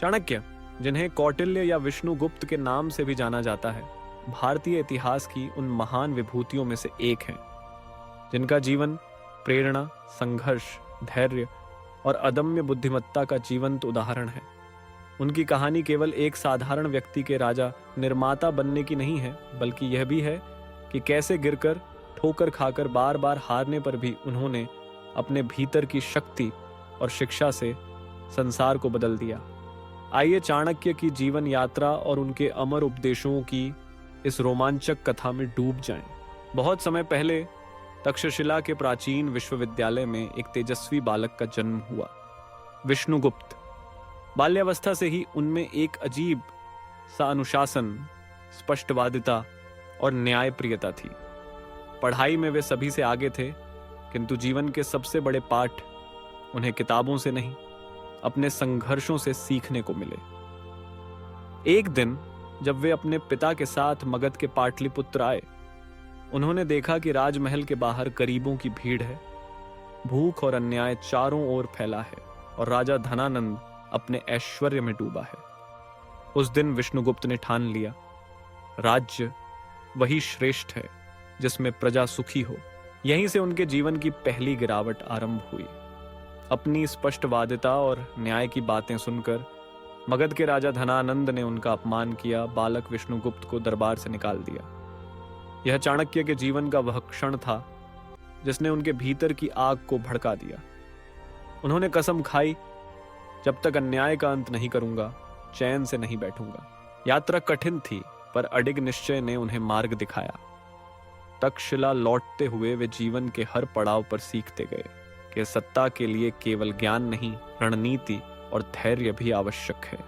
चाणक्य, जिन्हें कौटिल्य या विष्णुगुप्त के नाम से भी जाना जाता है, भारतीय इतिहास की उन महान विभूतियों में से एक हैं, जिनका जीवन प्रेरणा, संघर्ष, धैर्य और अदम्य बुद्धिमत्ता का जीवंत उदाहरण है। उनकी कहानी केवल एक साधारण व्यक्ति के राजा निर्माता बनने की नहीं है, बल्कि यह भी है कि कैसे गिरकर, ठोकर खाकर, बार बार हारने पर भी उन्होंने अपने भीतर की शक्ति और शिक्षा से संसार को बदल दिया। आइए चाणक्य की जीवन यात्रा और उनके अमर उपदेशों की इस रोमांचक कथा में डूब जाएं। बहुत समय पहले तक्षशिला के प्राचीन विश्वविद्यालय में एक तेजस्वी बालक का जन्म हुआ, विष्णुगुप्त। बाल्यावस्था से ही उनमें एक अजीब सा अनुशासन, स्पष्टवादिता और न्यायप्रियता थी। पढ़ाई में वे सभी से आगे थे, किंतु जीवन के सबसे बड़े पाठ उन्हें किताबों से नहीं, अपने संघर्षों से सीखने को मिले। एक दिन जब वे अपने पिता के साथ मगध के पाटलिपुत्र आए, उन्होंने देखा कि राजमहल के बाहर गरीबों की भीड़ है, भूख और अन्याय चारों ओर फैला है और राजा धनानंद अपने ऐश्वर्य में डूबा है। उस दिन विष्णुगुप्त ने ठान लिया, राज्य वही श्रेष्ठ है जिसमें प्रजा सुखी हो। यहीं से उनके जीवन की पहली गिरावट आरंभ हुई। अपनी स्पष्टवादिता और न्याय की बातें सुनकर मगध के राजा धनानंद ने उनका अपमान किया, बालक विष्णुगुप्त को दरबार से निकाल दिया। यह चाणक्य के जीवन का वह क्षण था जिसने उनके भीतर की आग को भड़का दिया। उन्होंने कसम खाई, जब तक अन्याय का अंत नहीं करूंगा, चैन से नहीं बैठूंगा। यात्रा कठिन थी, पर अडिग निश्चय ने उन्हें मार्ग दिखाया। तक्षशिला लौटते हुए वे जीवन के हर पड़ाव पर सीखते गए कि सत्ता के लिए केवल ज्ञान नहीं, रणनीति और धैर्य भी आवश्यक है।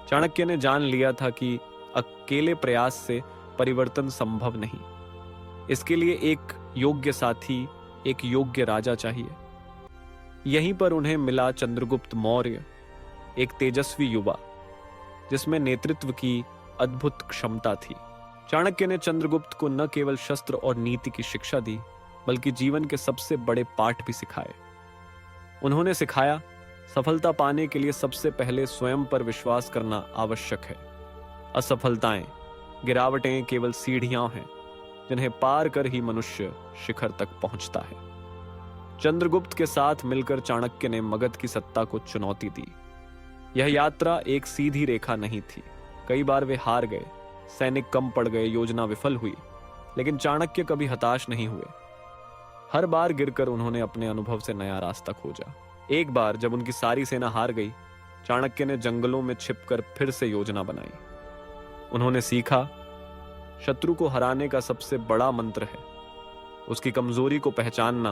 चाणक्य ने जान लिया था कि अकेले प्रयास से परिवर्तन संभव नहीं। इसके लिए एक योग्य साथी, एक योग्य राजा चाहिए। यहीं पर उन्हें मिला चंद्रगुप्त मौर्य, एक तेजस्वी युवा जिसमें नेतृत्व की अद्भुत क्षमता थी। चाणक्य ने चंद्रगुप्त को न केवल शस्त्र और नीति की शिक्षा दी, बल्कि जीवन के सबसे बड़े पाठ भी सिखाए। उन्होंने सिखाया, सफलता पाने के लिए सबसे पहले स्वयं पर विश्वास करना आवश्यक है। असफलताएं, गिरावटें केवल सीढ़ियां हैं जिन्हें पार कर ही मनुष्य शिखर तक पहुंचता है। चंद्रगुप्त के साथ मिलकर चाणक्य ने मगध की सत्ता को चुनौती दी। यह यात्रा एक सीधी रेखा नहीं थी। कई बार वे हार गए, सैनिक कम पड़ गए, योजना विफल हुई, लेकिन चाणक्य कभी हताश नहीं हुए। हर बार गिरकर उन्होंने अपने अनुभव से नया रास्ता खोजा। एक बार जब उनकी सारी सेना हार गई, चाणक्य ने जंगलों में छिपकर फिर से योजना बनाई। उन्होंने सीखा, शत्रु को हराने का सबसे बड़ा मंत्र है उसकी कमजोरी को पहचानना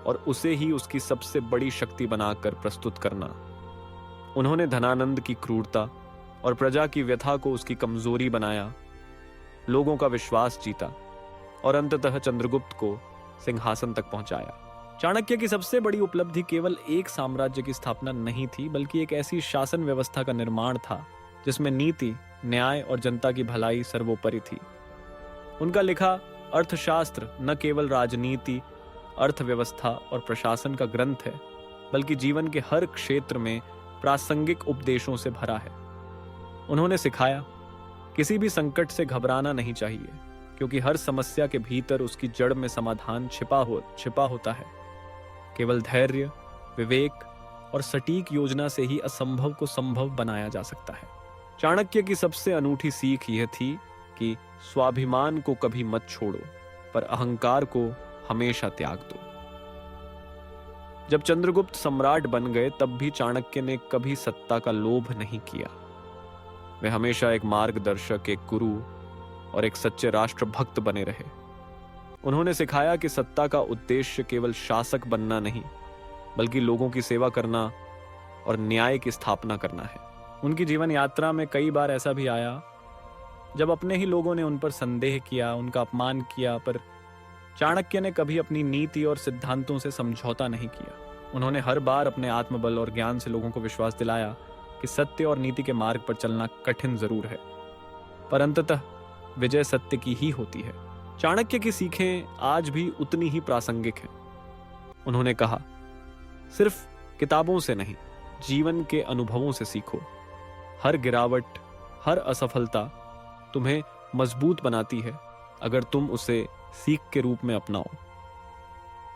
और उसे ही उसकी सबसे बड़ी शक्ति बनाकर प्रस्तुत करना। उन्होंने धनानंद की क्रूरता और प्रजा की व्यथा को उसकी कमजोरी बनाया, लोगों का विश्वास जीता और अंततः चंद्रगुप्त को सिंहासन तक पहुंचाया। चाणक्य की सबसे बड़ी उपलब्धि केवल एक साम्राज्य की स्थापना नहीं थी, बल्कि एक ऐसी शासन व्यवस्था का निर्माण था जिसमें नीति, न्याय और जनता की भलाई सर्वोपरि थी। उनका लिखा अर्थशास्त्र न केवल राजनीति, अर्थव्यवस्था और प्रशासन का ग्रंथ है, बल्कि जीवन के हर क्षेत्र में प्रासंगिक उपदेशों से भरा है। उन्होंने सिखाया, किसी भी संकट से घबराना नहीं चाहिए, क्योंकि हर समस्या के भीतर उसकी जड़ में समाधान छिपा होता है। केवल धैर्य, विवेक और सटीक योजना से ही असंभव को संभव बनाया जा सकता है। चाणक्य की सबसे अनूठी सीख यह थी कि स्वाभिमान को कभी मत छोड़ो, पर अहंकार को हमेशा त्याग दो। जब चंद्रगुप्त सम्राट बन गए, तब भी चाणक्य ने कभी सत्ता का लोभ नहीं किया। वे हमेशा एक मार्गदर्शक, एक गुरु और एक सच्चे राष्ट्रभक्त बने रहे। उन्होंने सिखाया कि सत्ता का उद्देश्य केवल शासक बनना नहीं, बल्कि लोगों की सेवा करना और न्याय की स्थापना करना है। उनकी जीवन यात्रा में कई बार ऐसा भी आया जब अपने ही लोगों ने उन पर संदेह किया, उनका अपमान किया, पर चाणक्य ने कभी अपनी नीति और सिद्धांतों से समझौता नहीं किया। उन्होंने हर बार अपने आत्मबल और ज्ञान से लोगों को विश्वास दिलाया कि सत्य और नीति के मार्ग पर चलना कठिन जरूर है, पर अंततः विजय सत्य की ही होती है। चाणक्य की सीखें आज भी उतनी ही प्रासंगिक हैं। उन्होंने कहा, सिर्फ किताबों से नहीं, जीवन के अनुभवों से सीखो। हर गिरावट, हर असफलता तुम्हें मजबूत बनाती है अगर तुम उसे सीख के रूप में अपनाओ।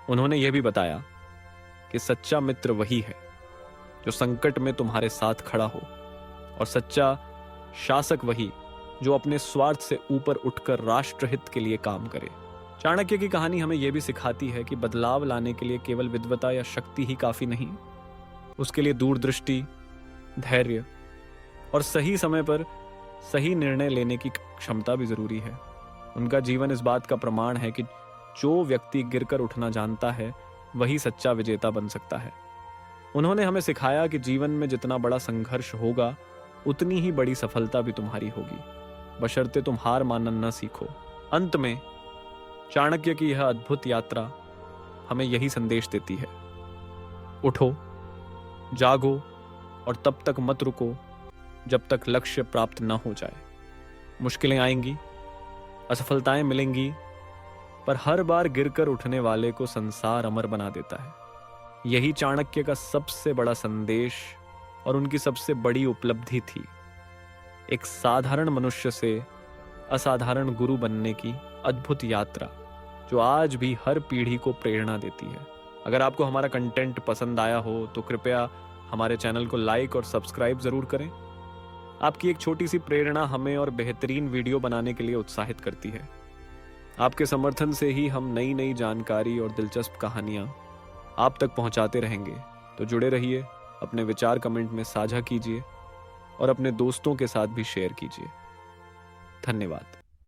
उन्होंने यह भी बताया कि सच्चा मित्र वही है जो संकट में तुम्हारे साथ खड़ा हो, और सच्चा शासक वही जो अपने स्वार्थ से ऊपर उठकर राष्ट्रहित के लिए काम करे। चाणक्य की कहानी हमें यह भी सिखाती है कि बदलाव लाने के लिए केवल विद्वता या शक्ति ही काफी नहीं, उसके लिए दूरदृष्टि, धैर्य और सही समय पर सही निर्णय लेने की क्षमता भी जरूरी है। उनका जीवन इस बात का प्रमाण है कि जो व्यक्ति गिरकर उठना जानता है वही सच्चा विजेता बन सकता है। उन्होंने हमें सिखाया कि जीवन में जितना बड़ा संघर्ष होगा उतनी ही बड़ी सफलता भी तुम्हारी होगी, बशर्ते तुम हार मानना न सीखो। अंत में चाणक्य की यह अद्भुत यात्रा हमें यही संदेश देती है, उठो, जागो और तब तक मत रुको जब तक लक्ष्य प्राप्त न हो जाए। मुश्किलें आएंगी, असफलताएं मिलेंगी, पर हर बार गिरकर उठने वाले को संसार अमर बना देता है। यही चाणक्य का सबसे बड़ा संदेश और उनकी सबसे बड़ी उपलब्धि थी, एक साधारण मनुष्य से असाधारण गुरु बनने की अद्भुत यात्रा जो आज भी हर पीढ़ी को प्रेरणा देती है। अगर आपको हमारा कंटेंट पसंद आया हो तो कृपया हमारे चैनल को लाइक और सब्सक्राइब जरूर करें। आपकी एक छोटी सी प्रेरणा हमें और बेहतरीन वीडियो बनाने के लिए उत्साहित करती है। आपके समर्थन से ही हम नई नई जानकारी और दिलचस्प कहानियां आप तक पहुंचाते रहेंगे। तो जुड़े रहिए, अपने विचार कमेंट में साझा कीजिए और अपने दोस्तों के साथ भी शेयर कीजिए। धन्यवाद।